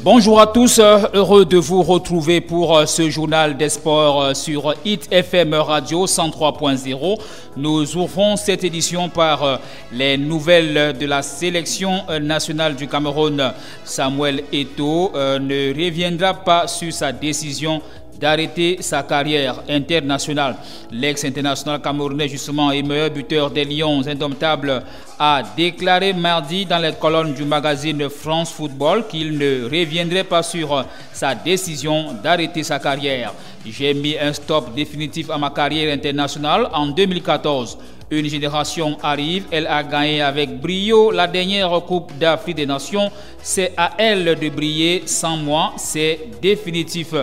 Bonjour à tous, heureux de vous retrouver pour ce journal des sports sur Hit FM Radio 103.0. Nous ouvrons cette édition par les nouvelles de la sélection nationale du Cameroun. Samuel Eto'o ne reviendra pas sur sa décision d'arrêter sa carrière internationale. L'ex-international camerounais justement et meilleur buteur des Lions indomptables a déclaré mardi dans les colonnes du magazine France Football qu'il ne reviendrait pas sur sa décision d'arrêter sa carrière. J'ai mis un stop définitif à ma carrière internationale en 2014. Une génération arrive, elle a gagné avec brio la dernière Coupe d'Afrique des Nations. C'est à elle de briller, sans moi, c'est définitif.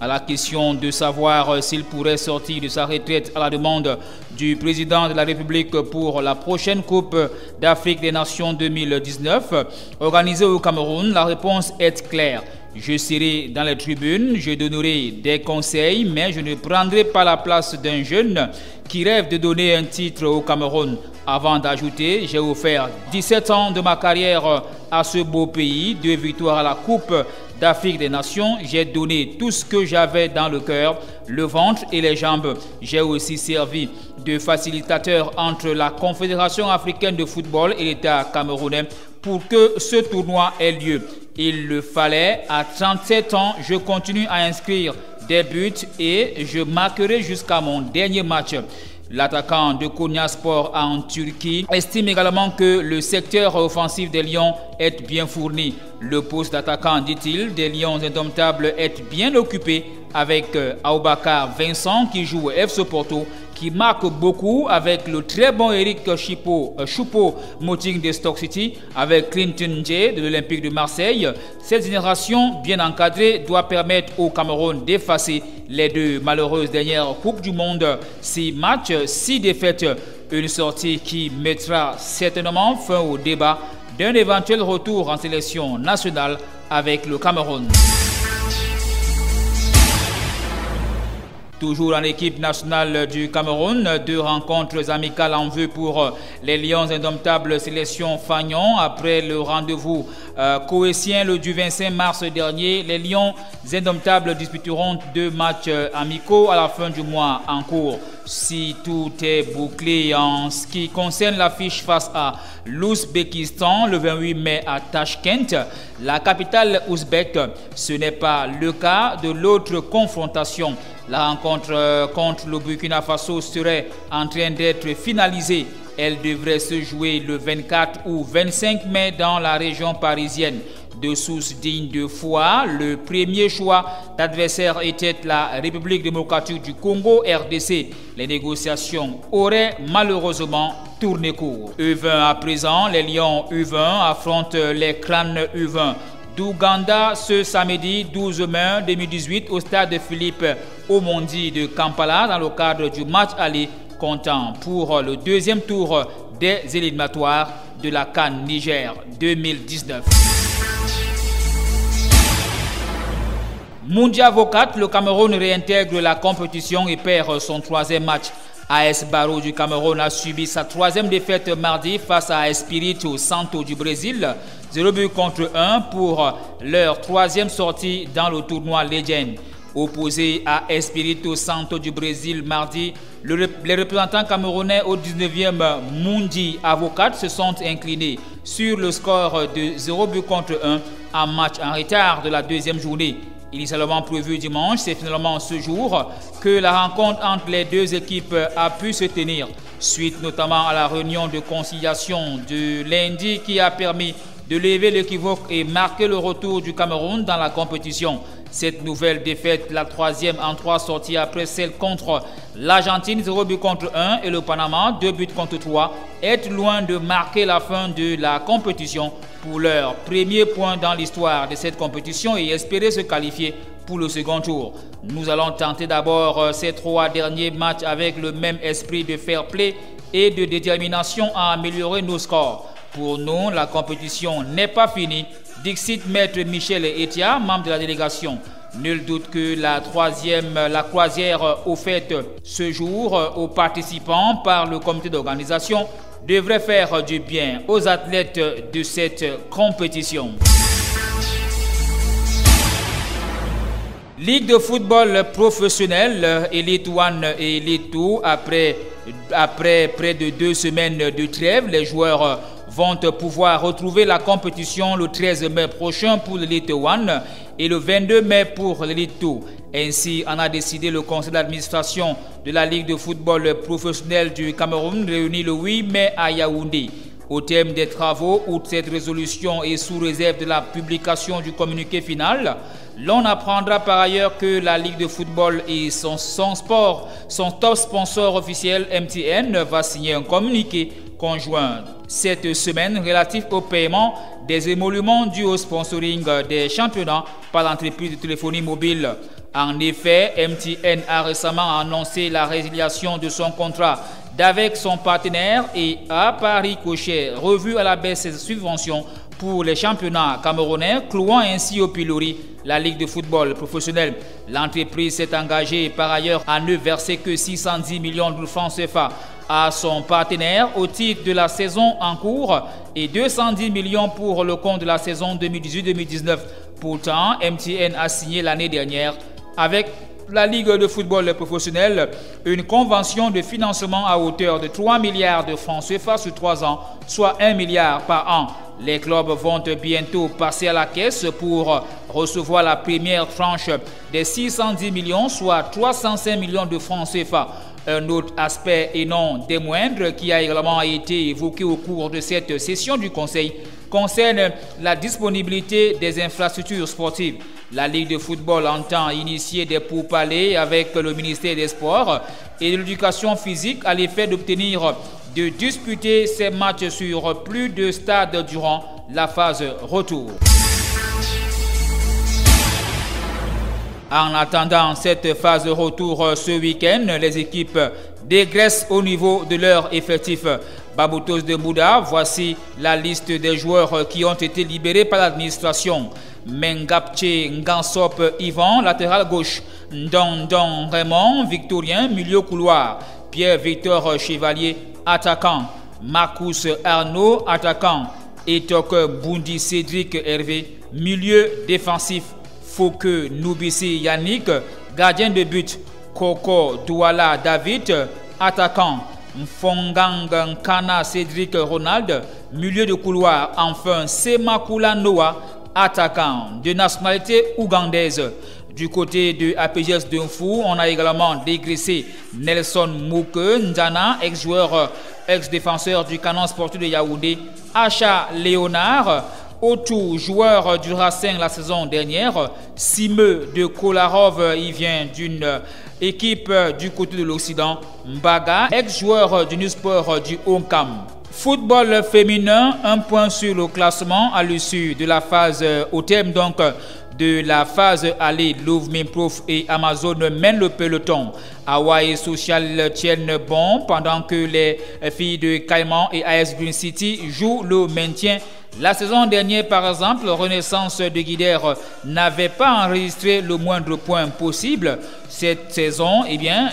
À la question de savoir s'il pourrait sortir de sa retraite à la demande du président de la République pour la prochaine Coupe d'Afrique des Nations 2019, organisée au Cameroun, la réponse est claire. Je serai dans les tribunes, je donnerai des conseils, mais je ne prendrai pas la place d'un jeune qui rêve de donner un titre au Cameroun. Avant d'ajouter, j'ai offert 17 ans de ma carrière à ce beau pays, 2 victoires à la Coupe d'Afrique des Nations. J'ai donné tout ce que j'avais dans le cœur, le ventre et les jambes. J'ai aussi servi de facilitateur entre la Confédération africaine de football et l'État camerounais pour que ce tournoi ait lieu. Il le fallait. À 37 ans, je continue à inscrire des buts et je marquerai jusqu'à mon dernier match. L'attaquant de Konyaspor en Turquie estime également que le secteur offensif des Lions est bien fourni. Le poste d'attaquant, dit-il, des Lions indomptables est bien occupé avec Aboubakar Vincent qui joue au FC Porto, qui marque beaucoup avec le très bon Eric Choupo-Moting de Stoke City, avec Clinton J de l'Olympique de Marseille. Cette génération bien encadrée doit permettre au Cameroun d'effacer les 2 malheureuses dernières Coupes du Monde. 6 matchs, 6 défaites. Une sortie qui mettra certainement fin au débat d'un éventuel retour en sélection nationale avec le Cameroun. Toujours en équipe nationale du Cameroun, 2 rencontres amicales en vue pour les Lions indomptables sélection Fagnon. Après le rendez-vous coétien du 25 mars dernier, les Lions indomptables disputeront 2 matchs amicaux à la fin du mois en cours. Si tout est bouclé en ce qui concerne l'affiche face à l'Ouzbékistan le 28 mai à Tachkent, la capitale ouzbèque, ce n'est pas le cas de l'autre confrontation. La rencontre contre le Burkina Faso serait en train d'être finalisée. Elle devrait se jouer le 24 ou 25 mai dans la région parisienne. De sources dignes de foi, le premier choix d'adversaire était la République démocratique du Congo, RDC. Les négociations auraient malheureusement tourné court. U20 à présent, les Lions U20 affrontent les crânes U20 d'Ouganda ce samedi 12 mai 2018 au stade Philippe Omondi de Kampala dans le cadre du match aller comptant pour le 2e tour des éliminatoires de la CAN Niger 2019. Mundi Avocat, le Cameroun réintègre la compétition et perd son 3e match. AS Barreau du Cameroun a subi sa 3e défaite mardi face à Espírito Santo du Brésil, 0-1 pour leur 3e sortie dans le tournoi Legend. Opposé à Espírito Santo du Brésil mardi, les représentants camerounais au 19e Mundi Avocat se sont inclinés sur le score de 0-1 en match en retard de la 2e journée. Initialement prévu dimanche, c'est finalement ce jour que la rencontre entre les 2 équipes a pu se tenir, suite notamment à la réunion de conciliation de lundi qui a permis de lever l'équivoque et marquer le retour du Cameroun dans la compétition. Cette nouvelle défaite, la 3e en 3 sorties après celle contre l'Argentine 0-1 et le Panama 2-3, est loin de marquer la fin de la compétition pour leur premier point dans l'histoire de cette compétition et espérer se qualifier pour le second tour. Nous allons tenter d'abord ces 3 derniers matchs avec le même esprit de fair play et de détermination à améliorer nos scores. Pour nous, la compétition n'est pas finie. Dixit Maître Michel Etia, membre de la délégation. Nul doute que la croisière offerte ce jour aux participants par le comité d'organisation devrait faire du bien aux athlètes de cette compétition. Ligue de football professionnel, Elite One et Elite 2, après près de 2 semaines de trêve, les joueurs vont pouvoir retrouver la compétition le 13 mai prochain pour l'Elite One et le 22 mai pour l'Elite 2. Ainsi en a décidé le conseil d'administration de la Ligue de football professionnel du Cameroun, réuni le 8 mai à Yaoundé. Au terme des travaux, outre cette résolution et sous réserve de la publication du communiqué final, l'on apprendra par ailleurs que la Ligue de football et son top sponsor officiel MTN va signer un communiqué conjoint cette semaine relatif au paiement des émoluments dus au sponsoring des championnats par l'entreprise de téléphonie mobile. En effet, MTN a récemment annoncé la résiliation de son contrat avec son partenaire et a par ricochet revu à la baisse ses subventions pour les championnats camerounais, clouant ainsi au pilori la Ligue de football professionnel. L'entreprise s'est engagée par ailleurs à ne verser que 610 millions de francs CFA à son partenaire au titre de la saison en cours et 210 millions pour le compte de la saison 2018-2019. Pourtant, MTN a signé l'année dernière avec la Ligue de football professionnel une convention de financement à hauteur de 3 milliards de francs CFA sur 3 ans, soit 1 milliard par an. Les clubs vont bientôt passer à la caisse pour recevoir la première tranche des 610 millions, soit 305 millions de francs CFA. Un autre aspect et non des moindres qui a également été évoqué au cours de cette session du Conseil concerne la disponibilité des infrastructures sportives. La Ligue de football entend initier des pourparlers avec le ministère des Sports et de l'Éducation physique à l'effet d'obtenir de disputer ces matchs sur plus de stades durant la phase retour. En attendant cette phase de retour ce week-end, les équipes dégraissent au niveau de leur effectif. Baboutos de Bouddha, voici la liste des joueurs qui ont été libérés par l'administration. Mengapche Ngansop Yvan, latéral gauche. Ndondon Raymond, Victorien, milieu couloir. Pierre-Victor Chevalier, attaquant. Marcus Arnaud, attaquant. Etok Bundi Cédric Hervé, milieu défensif. Fouke Noubissi Yannick, gardien de but. Koko Douala David, attaquant. Mfongang Kana Cédric Ronald, milieu de couloir. Enfin, Semakula Noah, attaquant de nationalité ougandaise. Du côté de APGS Dunfou, on a également dégraissé Nelson Mouke Ndana, ex-joueur, ex-défenseur du Canon sportif de Yaoundé. Acha Léonard, Otou, joueur du Racing la saison dernière. Simeux de Kolarov, il vient d'une équipe du côté de l'Occident. Mbaga, ex-joueur du Nusport du Onkam. Football féminin, un point sur le classement à l'issue de la phase, au terme donc de la phase aller, Louvre Prof et Amazon mènent le peloton. Hawaii Social tiennent bon pendant que les filles de Caïman et AS Green City jouent le maintien. La saison dernière, par exemple, Renaissance de Guidère n'avait pas enregistré le moindre point possible. Cette saison,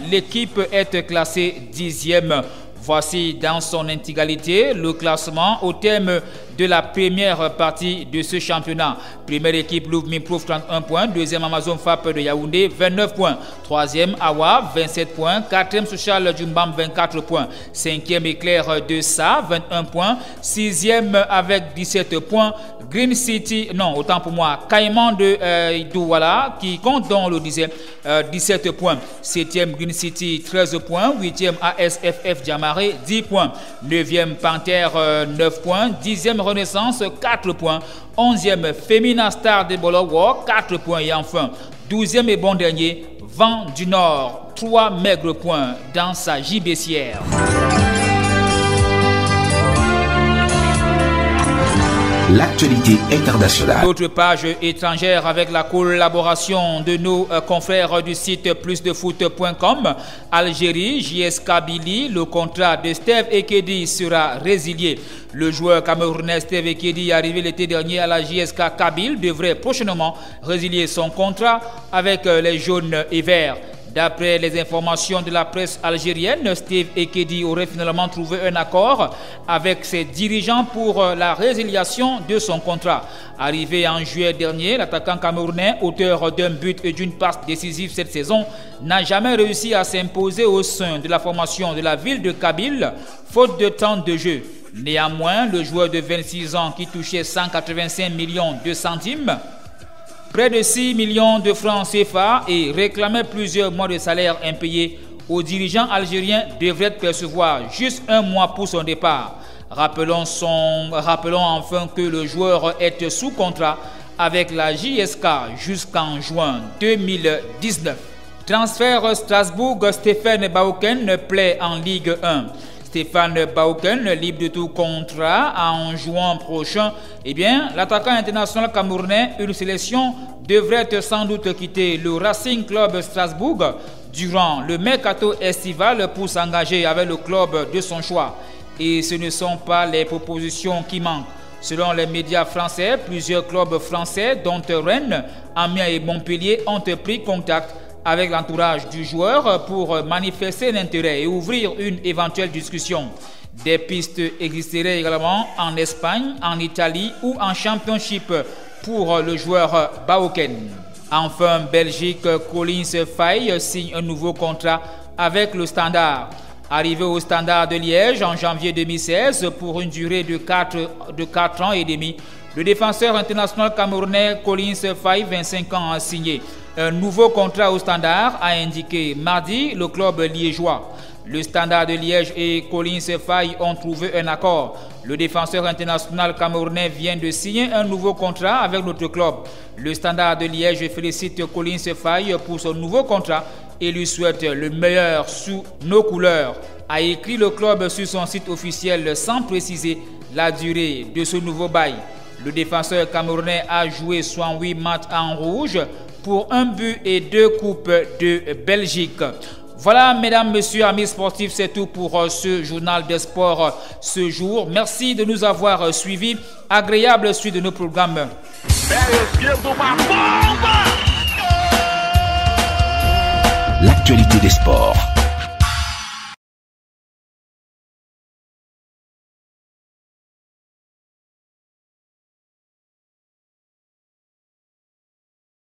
l'équipe est classée 10e. Voici dans son intégralité le classement au terme de la première partie de ce championnat. Première équipe Louvre Prof 31 points, deuxième Amazon FAP de Yaoundé 29 points, troisième Awa 27 points, quatrième Social Djumbam 24 points, cinquième Éclair de Sa 21 points, sixième avec 17 points, Green City, non autant pour moi, Caïman de Douala qui compte dans le 10e 17 points, 7e Green City 13 points, 8e ASFF Djamaré 10 points, 9e Panthère 9 points, 10e Renaissance 4 points, 11e Femina Star de Bolowo 4 points et enfin 12e et bon dernier Vent du Nord 3 maigres points dans sa gibecière. L'actualité internationale. D'autres pages étrangères avec la collaboration de nos confrères du site plusdefoot.com. Algérie, JS Kabylie, le contrat de Steve Ekedi sera résilié. Le joueur camerounais Steve Ekedi, arrivé l'été dernier à la JSK Kabylie, devrait prochainement résilier son contrat avec les jaunes et verts. D'après les informations de la presse algérienne, Steve Ekedi aurait finalement trouvé un accord avec ses dirigeants pour la résiliation de son contrat. Arrivé en juillet dernier, l'attaquant camerounais, auteur d'un but et d'une passe décisive cette saison, n'a jamais réussi à s'imposer au sein de la formation de la ville de Kabylie, faute de temps de jeu. Néanmoins, le joueur de 26 ans qui touchait 185 millions de centimes, près de 6 millions de francs CFA et réclamait plusieurs mois de salaire impayés aux dirigeants algériens devrait percevoir juste un mois pour son départ. Rappelons enfin que le joueur est sous contrat avec la JSK jusqu'en juin 2019. Transfert Strasbourg, Stéphane Bauken plaît en Ligue 1. Stéphane Bauken, libre de tout contrat en juin prochain, l'attaquant international camerounais, une sélection, devrait sans doute quitter le Racing Club Strasbourg durant le mercato estival pour s'engager avec le club de son choix. Et ce ne sont pas les propositions qui manquent. Selon les médias français, plusieurs clubs français, dont Rennes, Amiens et Montpellier, ont pris contact avec l'entourage du joueur pour manifester l'intérêt et ouvrir une éventuelle discussion. Des pistes existeraient également en Espagne, en Italie ou en Championship pour le joueur Bauken. Enfin, Belgique, Collins Faye signe un nouveau contrat avec le Standard. Arrivé au Standard de Liège en janvier 2016 pour une durée de 4 ans et demi, le défenseur international camerounais Collins Faye, 25 ans, a signé un nouveau contrat au Standard, a indiqué mardi le club liégeois. Le Standard de Liège et Collins Faye ont trouvé un accord. Le défenseur international camerounais vient de signer un nouveau contrat avec notre club. Le Standard de Liège félicite Collins Faye pour son nouveau contrat et lui souhaite le meilleur sous nos couleurs, a écrit le club sur son site officiel sans préciser la durée de ce nouveau bail. Le défenseur camerounais a joué 68 matchs en rouge pour 1 but et 2 coupes de Belgique. Voilà, mesdames, messieurs, amis sportifs, c'est tout pour ce journal des sports ce jour. Merci de nous avoir suivis. Agréable suite de nos programmes. L'actualité des sports.